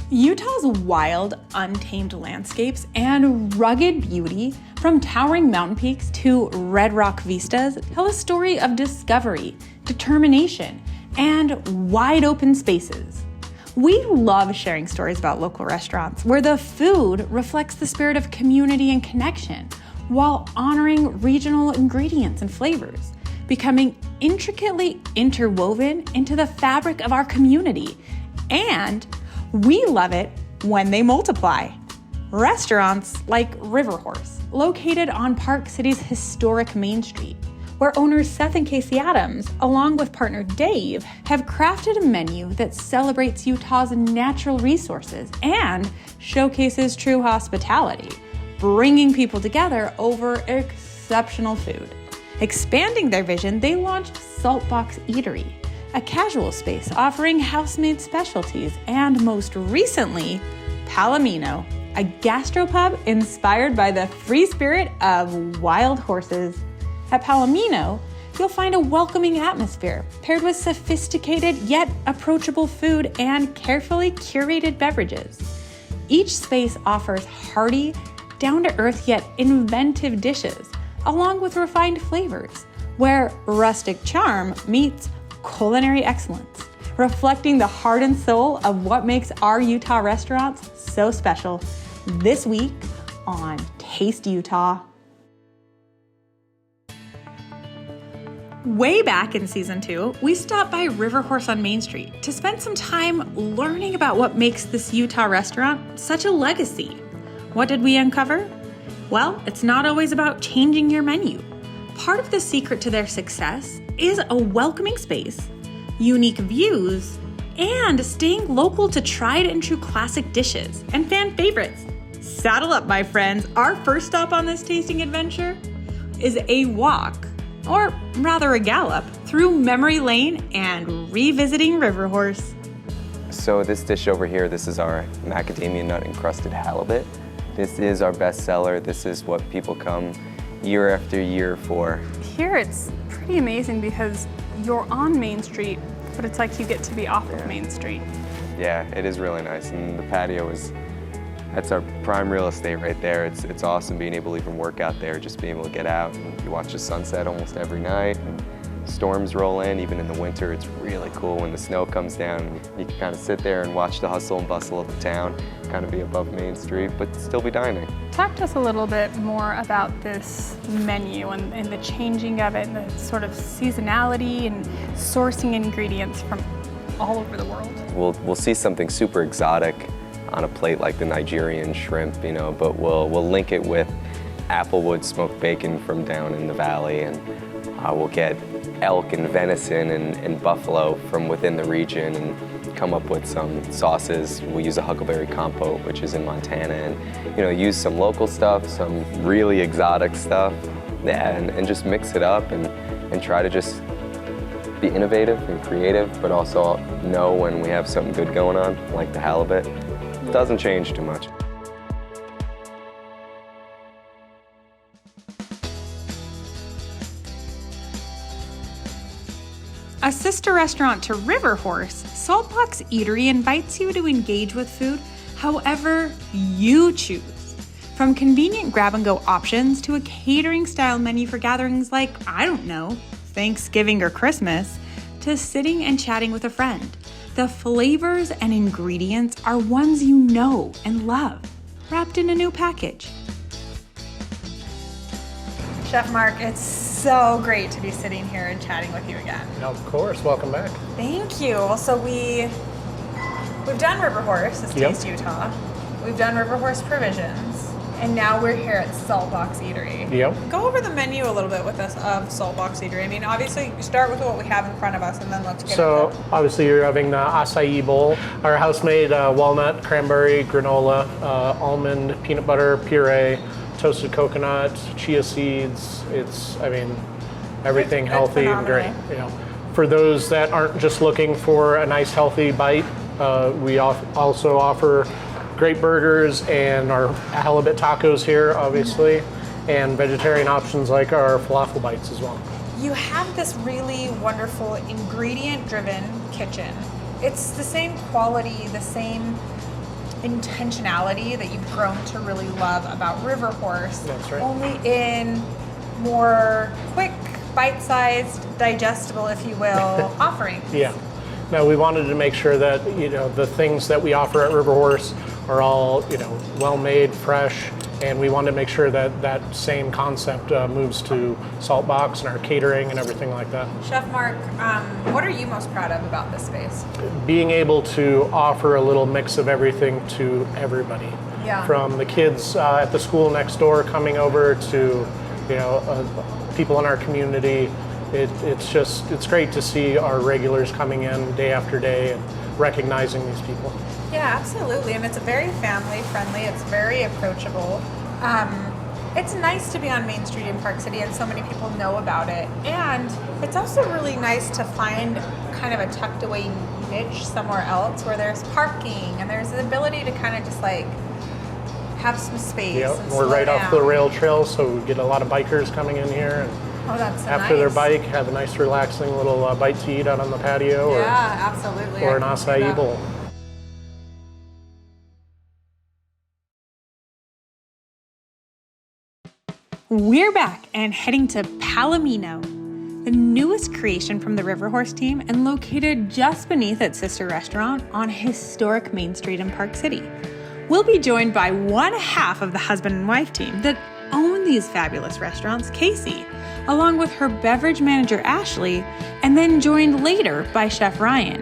Utah's wild, untamed landscapes and rugged beauty, from towering mountain peaks to red rock vistas, tell a story of discovery, determination, and wide open spaces. We love sharing stories about local restaurants where the food reflects the spirit of community and connection, while honoring regional ingredients and flavors, becoming intricately interwoven into the fabric of our community. And we love it when they multiply. Restaurants like Riverhorse, located on Park City's historic Main Street, where owners Seth and Casey Adams, along with partner Dave, have crafted a menu that celebrates Utah's natural resources and showcases true hospitality, bringing people together over exceptional food. Expanding their vision, they launched Saltbox Eatery, a casual space offering house-made specialties, and most recently, Palomino, a gastropub inspired by the free spirit of wild horses. At Palomino, you'll find a welcoming atmosphere paired with sophisticated yet approachable food and carefully curated beverages. Each space offers hearty, down-to-earth yet inventive dishes, along with refined flavors, where rustic charm meets culinary excellence, reflecting the heart and soul of what makes our Utah restaurants so special. This week on Taste Utah. Way back in season 2, we stopped by Riverhorse on Main Street to spend some time learning about what makes this Utah restaurant such a legacy. What did we uncover? Well, it's not always about changing your menu. Part of the secret to their success is a welcoming space, unique views, and staying local to tried and true classic dishes and fan favorites. Saddle up, my friends. Our first stop on this tasting adventure is a walk, or rather a gallop, through memory lane and revisiting Riverhorse. So this dish over here, this is our macadamia nut encrusted halibut. This is our best seller. This is what people come year after year for. Here it's pretty amazing because you're on Main Street, but it's like you get to be off of Main Street. Yeah, it is really nice, and the patio that's our prime real estate right there. It's awesome being able to even work out there, just being able to get out and you watch the sunset almost every night. And storms roll in, even in the winter. It's really cool when the snow comes down. You can kind of sit there and watch the hustle and bustle of the town, kind of be above Main Street, but still be dining. Talk to us a little bit more about this menu and the changing of it and the sort of seasonality and sourcing ingredients from all over the world. We'll see something super exotic on a plate like the Nigerian shrimp, but we'll link it with applewood smoked bacon from down in the valley, and we'll get elk and venison and buffalo from within the region and come up with some sauces. We'll use a huckleberry compote, which is in Montana, and use some local stuff, some really exotic stuff, and just mix it up and try to just be innovative and creative, but also know when we have something good going on, like the halibut. It doesn't change too much. A sister restaurant to Riverhorse, Saltbox Eatery invites you to engage with food however you choose. From convenient grab-and-go options to a catering-style menu for gatherings like, Thanksgiving or Christmas, to sitting and chatting with a friend. The flavors and ingredients are ones you know and love, wrapped in a new package. Chef Mark, it's so great to be sitting here and chatting with you again. Of course, welcome back. Thank you. So we've done Riverhorse, it's Taste Utah. We've done Riverhorse Provisions, and now we're here at Saltbox Eatery. Yep. Go over the menu a little bit with us of Saltbox Eatery. I mean, obviously, start with what we have in front of us, and then let's get into it. Obviously, you're having the acai bowl, our house-made walnut, cranberry, granola, almond, peanut butter, puree, toasted coconut, chia seeds. Everything healthy and great. For those that aren't just looking for a nice healthy bite, we also offer great burgers and our halibut tacos here, obviously, and vegetarian options like our falafel bites as well. You have this really wonderful ingredient-driven kitchen. It's the same quality, the same intentionality that you've grown to really love about Riverhorse. That's right. Only in more quick, bite-sized, digestible, if you will, offerings. Yeah. No, we wanted to make sure that, the things that we offer at Riverhorse are all, well-made, fresh, and we wanted to make sure that that same concept moves to Saltbox and our catering and everything like that. Chef Mark, what are you most proud of about this space? Being able to offer a little mix of everything to everybody. Yeah. From the kids at the school next door coming over to, people in our community. It's great to see our regulars coming in day after day and recognizing these people. Yeah, absolutely. And it's very family friendly. It's very approachable. It's nice to be on Main Street in Park City and so many people know about it. And it's also really nice to find kind of a tucked away niche somewhere else where there's parking and there's the ability to kind of just like have some space. Yeah, and we're slow right down. off the rail trail, so we get a lot of bikers coming in here. And Oh, that's after their nice. bike, have a nice relaxing little bite to eat out on the patio Yeah, absolutely. or I an can see acai that. bowl. We're back and heading to Palomino, the newest creation from the Riverhorse team and located just beneath its sister restaurant on historic Main Street in Park City. We'll be joined by one half of the husband and wife team that own these fabulous restaurants, Katy, along with her beverage manager, Ashley, and then joined later by Chef Ryan.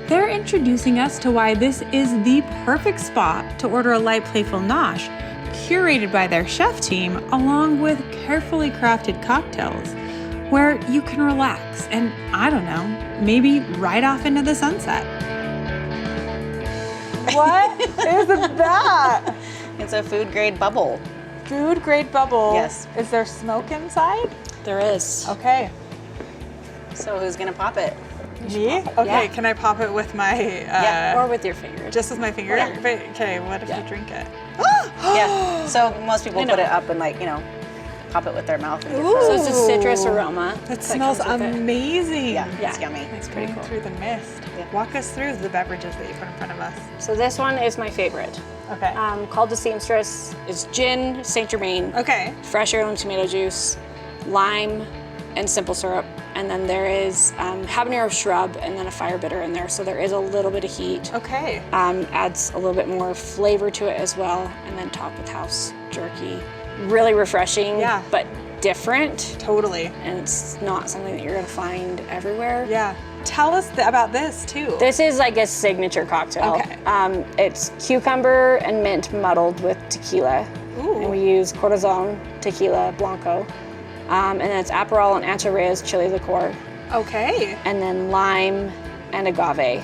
They're introducing us to why this is the perfect spot to order a light, playful nosh, curated by their chef team, along with carefully crafted cocktails, where you can relax and, I don't know, maybe ride off into the sunset. What is that? It's a food grade bubble. Food grade bubble. Yes. Is there smoke inside? There is. Okay. So who's gonna pop it? Me? Okay, Yeah. can I pop it with my, Yeah, or with your finger. just with my finger? Yeah. But, okay, what if Yeah. you drink it? Yeah. So most people I put know. it up and pop it with their mouth. And Ooh. so it's a citrus aroma. That smells comes with it. amazing. Yeah, Yeah. it's yummy. It's pretty going cool. through the mist. Yeah. Walk us through the beverages that you put in front of us. So this one is my favorite. Okay. Called the Seamstress. It's gin, Saint Germain, Okay. fresh heirloom tomato juice, lime, and simple syrup. And then there is habanero shrub and then a fire bitter in there. So there is a little bit of heat. Okay. Adds a little bit more flavor to it as well. And then topped with house jerky. Really refreshing, Yeah. but different. Totally. And it's not something that you're gonna find everywhere. Yeah. Tell us about this too. This is like a signature cocktail. Okay. It's cucumber and mint muddled with tequila. Ooh. And we use Corazon tequila blanco. And then it's Aperol and Ancho Reyes chili liqueur. Okay. And then lime and agave.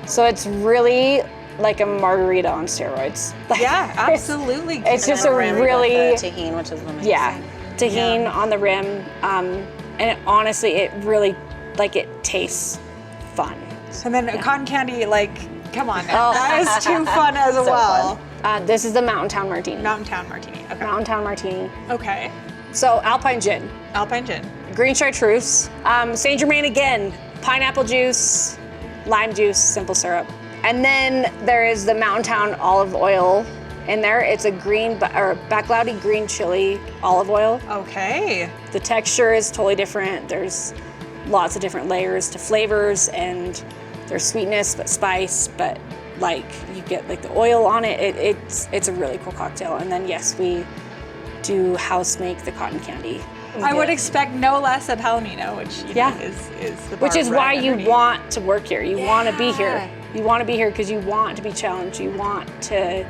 So it's really like a margarita on steroids. Yeah, absolutely. It's just a really, tahini, which is amazing. yeah, tahini on the rim. And honestly, it really, it tastes fun. And then cotton candy, come on Oh. now. That is too fun as well. This is the Mountain Town Martini. Mountain Town Martini. Okay. Mountain Town Martini. Okay. So Alpine Gin, Alpine Gin. green chartreuse, Saint Germain again, pineapple juice, lime juice, simple syrup. And then there is the Mountain Town olive oil in there. It's a backloudy green chili olive oil. Okay. The texture is totally different. There's lots of different layers to flavors, and there's sweetness, but spice, but you get the oil on it. It's a really cool cocktail. And then yes, we do house make the cotton candy. I would expect no less at Palomino, which Yeah. is the bar Which is right why you underneath. want to work here. You want to be Yeah. here. You want to be here because you want to be challenged. You want to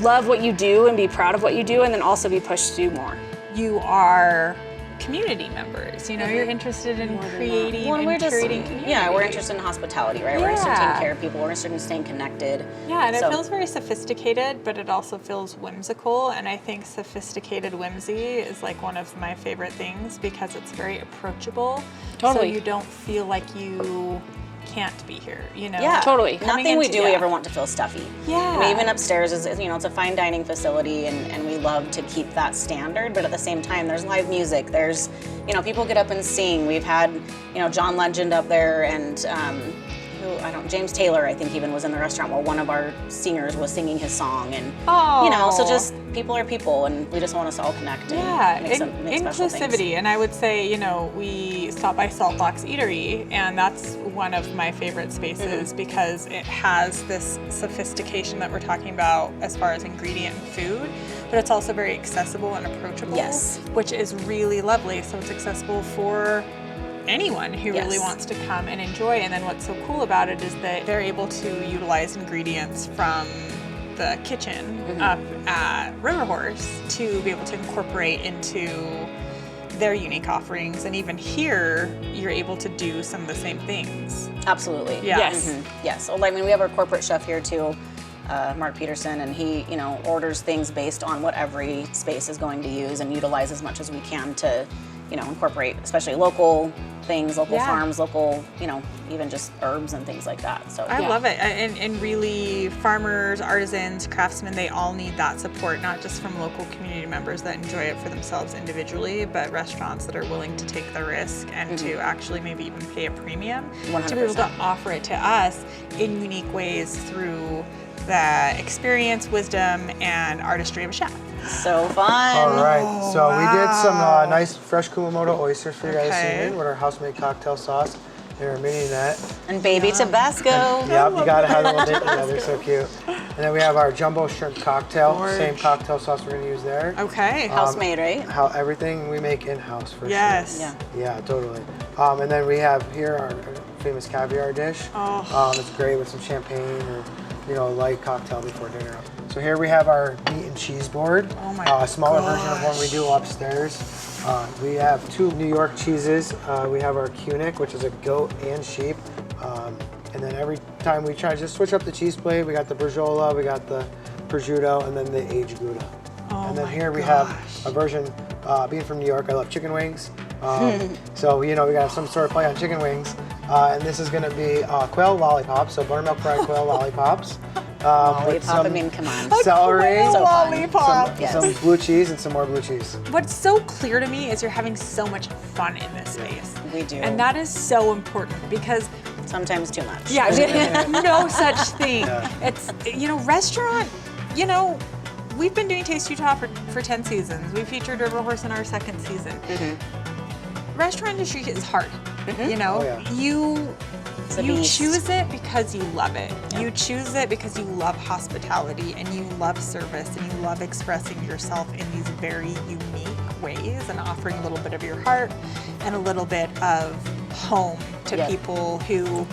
love what you do and be proud of what you do, and then also be pushed to do more. You are community members. You're interested in creating Well, and we're just, curating community. yeah, we're interested in hospitality, right? We're interested in Yeah. taking care of people. We're interested in staying connected. Yeah, and So- it feels very sophisticated, but it also feels whimsical. And I think sophisticated whimsy is one of my favorite things because it's very approachable. Totally. So you don't feel like you can't be here, Yeah, Totally. Nothing we do, we yeah. ever want to feel stuffy. Yeah. I mean, even upstairs is it's a fine dining facility, and we love to keep that standard. But at the same time, there's live music. There's, people get up and sing. We've had, John Legend up there, and who James Taylor, I think, even was in the restaurant while one of our singers was singing his song. And, Oh. so just people are people, and we just want us to all connect and make special things. Inclusivity. And I would say, we stopped by Saltbox Eatery, and that's one of my favorite spaces because it has this sophistication that we're talking about as far as ingredient and food, but it's also very accessible and approachable, Yes. which is really lovely. So it's accessible for anyone who really Yes. wants to come and enjoy. And then what's so cool about it is that they're able to utilize ingredients from the kitchen up at Riverhorse to be able to incorporate into their unique offerings. And even here, you're able to do some of the same things. Absolutely. Yeah. Yes. Yes. So, we have our corporate chef here too, Mark Peterson, and he, orders things based on what every space is going to use and utilize as much as we can to, incorporate, especially local things, local farms, local, even just herbs and things like that. So I love it. And really, farmers, artisans, craftsmen, they all need that support, not just from local community members that enjoy it for themselves individually, but restaurants that are willing to take the risk and to actually maybe even pay a premium to be able to 100%. offer it to us in unique ways through the experience, wisdom, and artistry of a chef. So fun. All right, so we did some nice fresh Kumamoto oysters for you guys this Okay. evening with our house-made cocktail sauce and our mignonette. And baby Tabasco. Yep, you gotta have them. Yeah, they're so cute. And then we have our jumbo shrimp cocktail, same cocktail sauce we're gonna use there. Okay. House made, right? How everything we make in-house for Yes. Yeah. sure. Yeah, totally. And then we have here our famous caviar dish. It's great with some champagne or a light cocktail before dinner. So here we have our meat and cheese board. Oh my a smaller version of one we do upstairs. We have 2 New York cheeses. We have our Cunic, which is a goat and sheep. And then every time we try to just switch up the cheese plate, we got the Breggiola, we got the prosciutto, and then the aged Gouda. And then here we have a version, being from New York, I love chicken wings. So, we got some sort of play on chicken wings. And this is gonna be quail lollipops, so buttermilk fried quail lollipops. With Lollipop, some come on. celery, quail So fun. lollipop. Yes. some blue cheese, and some more blue cheese. What's so clear to me is you're having so much fun in this space. We do. And that is so important because Sometimes too much. no such thing. Yeah. It's, restaurant, we've been doing Taste Utah for 10 seasons. We featured Riverhorse in our 2nd season. Restaurant industry is hard. yeah. You a beast. choose it because you love it. You choose it because you love hospitality and you love service and you love expressing yourself in these very unique ways and offering a little bit of your heart and a little bit of home to Yep. people who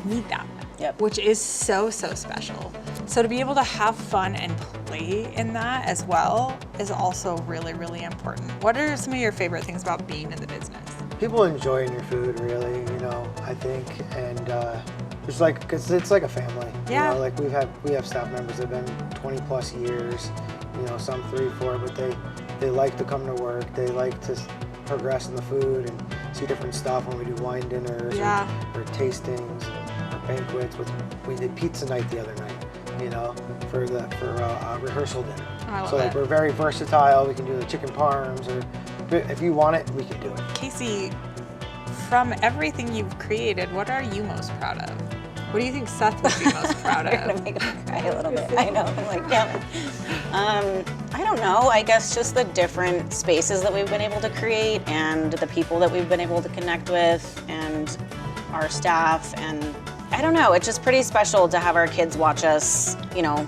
need that. Yep. Which is so, so special. So to be able to have fun and play in that as well is also really, really important. What are some of your favorite things about being in the business? People enjoying your food, really, I think, and it's like, cause it's like a family. Yeah. Like we have staff members that have been 20 plus years, some 3, 4, but they like to come to work. They like to progress in the food and see different stuff when we do wine dinners or tastings or banquets. We did pizza night the other night, for rehearsal dinner. I love So like it. we're very versatile. We can do the chicken parms, or if you want it, we can do it. Casey, from everything you've created, what are you most proud of? What do you think Seth would be most proud You're gonna of? make me cry a little bit. I know. I'm like, damn it. I don't know. I guess just the different spaces that we've been able to create and the people that we've been able to connect with and our staff, and I don't know. It's just pretty special to have our kids watch us,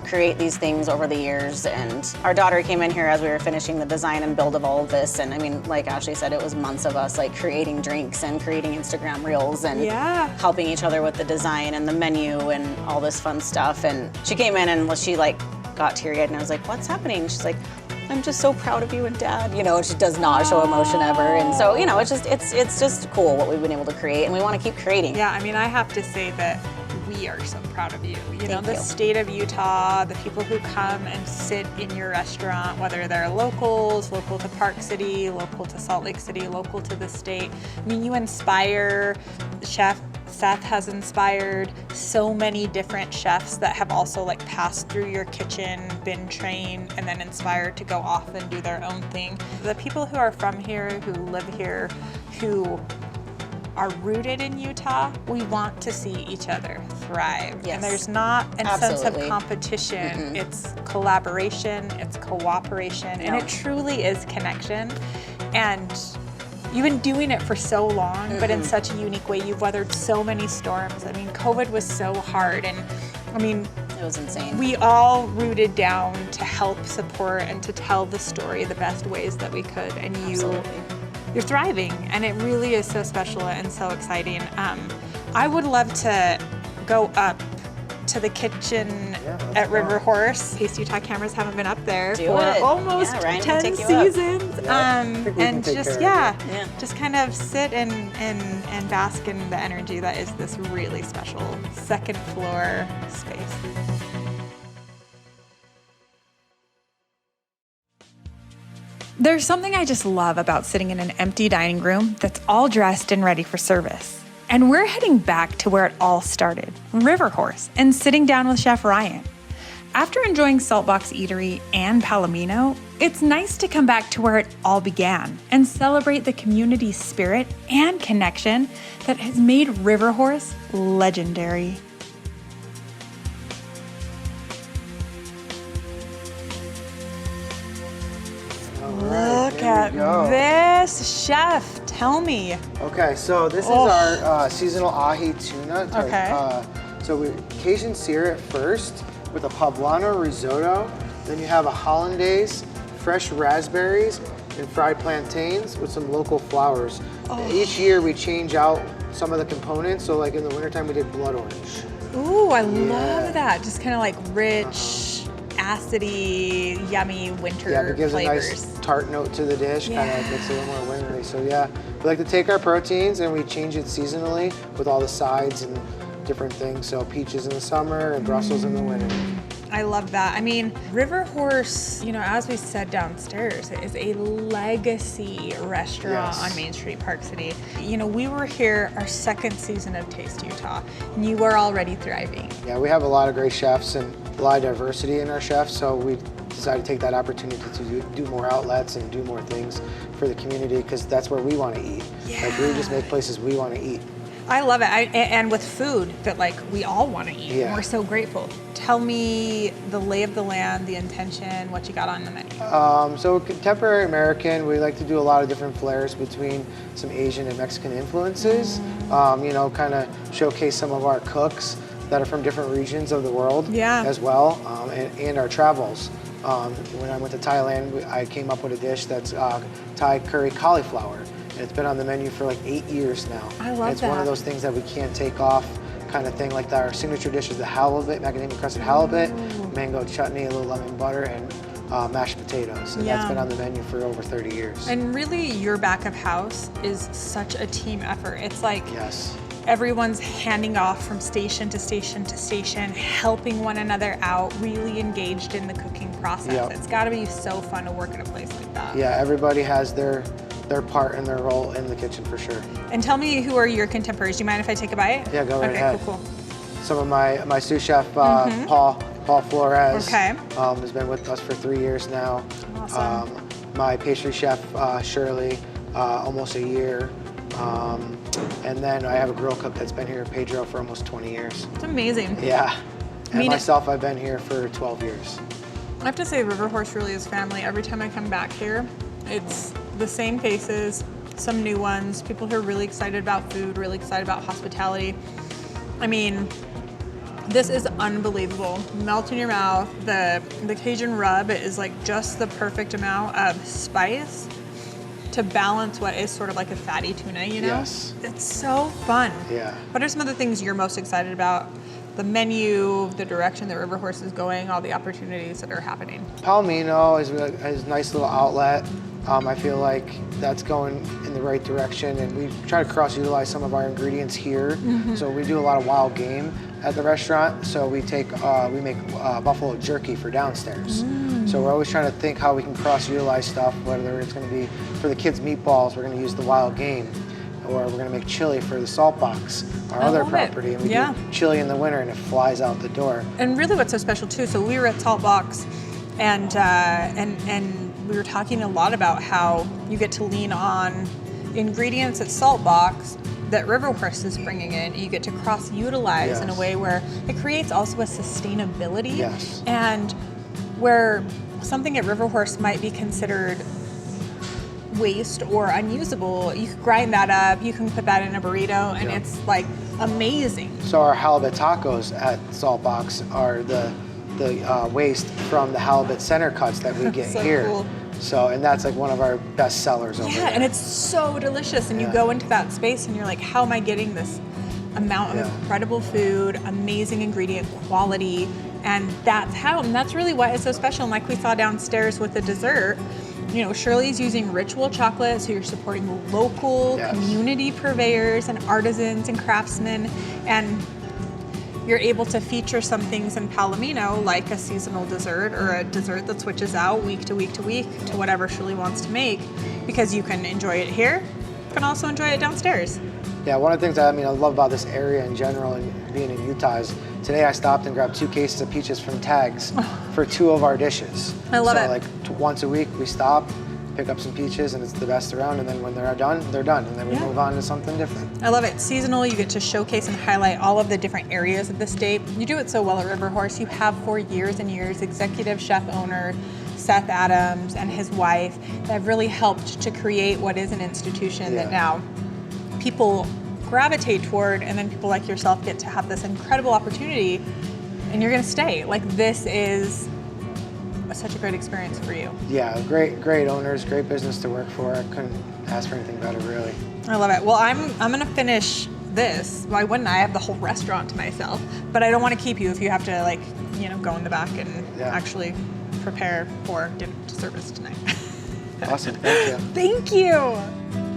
create these things over the years. And our daughter came in here as we were finishing the design and build of all of this. And I mean, like Ashley said, it was months of us like creating drinks and creating Instagram reels and helping each other with the design and the menu and all this fun stuff. And she came in and she got teary-eyed and I was like, what's happening? She's like, I'm just so proud of you and Dad. She does not show emotion ever. And so, it's just cool what we've been able to create, and we want to keep creating. Yeah, I mean, I have to say that we are so proud of you. Thank The you. state of Utah, the people who come and sit in your restaurant, whether they're locals, local to Park City, local to Salt Lake City, local to the state. I mean, you inspire. Chef Seth has inspired so many different chefs that have also passed through your kitchen, been trained, and then inspired to go off and do their own thing. The people who are from here, who live here, who are rooted in Utah, we want to see each other thrive. Yes. And there's not a sense of Absolutely. competition. It's collaboration, it's cooperation, and it truly is connection. And you've been doing it for so long, but in such a unique way. You've weathered so many storms. I mean, COVID was so hard, and I mean, It was insane. we all rooted down to help support and to tell the story the best ways that we could, and you're thriving, and it really is so special and so exciting. I would love to go up to the kitchen at Riverhorse. Taste Utah cameras haven't been up there Do for it. almost Yeah, Ryan 10 can take you up. seasons. think we can And take just, care of Yeah. just kind of sit and bask in the energy that is this really special second floor space. There's something I just love about sitting in an empty dining room that's all dressed and ready for service. And we're heading back to where it all started, Riverhorse, and sitting down with Chef Ryan. After enjoying Saltbox Eatery and Palomino, it's nice to come back to where it all began and celebrate the community spirit and connection that has made Riverhorse legendary. Look here at we go. this, Chef. Tell me. Okay, so this is our seasonal ahi tuna. It's our, Okay. so we Cajun sear it first with a poblano risotto. Then you have a hollandaise, fresh raspberries, and fried plantains with some local flowers. Each year we change out some of the components. So like in the wintertime we did blood orange. Ooh, I love that. Just kind of like rich, acidy, yummy winter Yeah, it gives flavors. a nice tart note to the dish, kind of makes it a little more wintry. So yeah, we like to take our proteins and we change it seasonally with all the sides and different things. So peaches in the summer and Brussels in the winter. I love that. I mean, Riverhorse, you know, as we said downstairs, is a legacy restaurant Yes. on Main Street, Park City. You know, we were here our second season of Taste Utah, and you are already thriving. Yeah, we have a lot of great chefs and a lot of diversity in our chefs, so we decided to take that opportunity to do more outlets and do more things for the community because that's where we want to eat. Like we just make places we want to eat. I love it, and with food that like we all want to eat. Yeah. And we're so grateful. Tell me the lay of the land, the intention, what you got on the menu. So contemporary American, we like to do a lot of different flares between some Asian and Mexican influences. You know, kind of showcase some of our cooks that are from different regions of the world as well, and our travels. When I went to Thailand, I came up with a dish that's Thai curry cauliflower. And it's been on the menu for like 8 years now. I love It's one of that. those things that we can't take off, kind of thing. Like our signature dish is the halibut, macadamia crusted halibut, mango chutney, a little lemon butter, and mashed potatoes. And that's been on the menu for over 30 years. And really, your back of house is such a team effort. It's like Yes. everyone's handing off from station to station to station, helping one another out, really engaged in the cooking process. Yep. It's got to be so fun to work at a place like that. Yeah, everybody has their part and their role in the kitchen for sure. And tell me, who are your contemporaries? Do you mind if I take a bite? Yeah, go right okay, ahead. Cool. Some of my sous chef, Paul Flores, Okay. has been with us for 3 years now. Awesome. My pastry chef, Shirley, almost a year. And then I have a grill cook that's been here, Pedro, for almost 20 years. It's amazing. Yeah. And mean, myself, I've been here for 12 years. I have to say, Riverhorse really is family. Every time I come back here, it's the same faces, some new ones, people who are really excited about food, really excited about hospitality. I mean, this is unbelievable. Melt in your mouth. The Cajun rub is like just the perfect amount of spice to balance what is sort of like a fatty tuna, you know? Yes. It's so fun. Yeah. What are some of the things you're most excited about? The menu, the direction that Riverhorse is going, all the opportunities that are happening. Palomino is a nice little outlet. I feel like that's going in the right direction, and we try to cross-utilize some of our ingredients here. So we do a lot of wild game at the restaurant. So we make buffalo jerky for downstairs. So we're always trying to think how we can cross-utilize stuff, whether it's going to be for the kids' meatballs, we're going to use the wild game, or we're going to make chili for the Saltbox, our other love it. property, and we Yeah. do chili in the winter, and it flies out the door. And really what's so special too, so we were at Saltbox and we were talking a lot about how you get to lean on ingredients at Saltbox that Riverhorse is bringing in, you get to cross-utilize in a way where it creates also a sustainability. Yes. And where something at Riverhorse might be considered waste or unusable, you can grind that up, you can put that in a burrito, and it's like amazing. So our halibut tacos at Saltbox are the waste from the halibut center cuts that we get So here. cool. So, and that's like one of our best sellers over there. Yeah, and it's so delicious. And you go into that space and you're like, how am I getting this amount of incredible food, amazing ingredient quality? And that's really why it's so special. And like we saw downstairs with the dessert, you know, Shirley's using ritual chocolate, so you're supporting local community purveyors and artisans and craftsmen. And you're able to feature some things in Palomino, like a seasonal dessert or a dessert that switches out week to week to week to whatever Shirley wants to make, because you can enjoy it here, you can also enjoy it downstairs. Yeah, one of the things that I love about this area in general and being in Utah is today I stopped and grabbed 2 cases of peaches from Tags for 2 of our dishes. I love it. So like once a week we stop, pick up some peaches, and it's the best around, and then when they're done, they're done, and then we move on to something different. I love it. Seasonal, you get to showcase and highlight all of the different areas of the state. You do it so well at Riverhorse. You have for years and years executive chef owner Seth Adams and his wife that have really helped to create what is an institution that now people gravitate toward, and then people like yourself get to have this incredible opportunity, and you're gonna stay. Like, this is such a great experience for you. Yeah, great owners, great business to work for. I couldn't ask for anything better, really. I love it. Well, I'm gonna finish this. Why wouldn't I? have the whole restaurant to myself, but I don't want to keep you if you have to, like, you know, go in the back and actually prepare for dinner service tonight. Awesome, thank you. Thank you.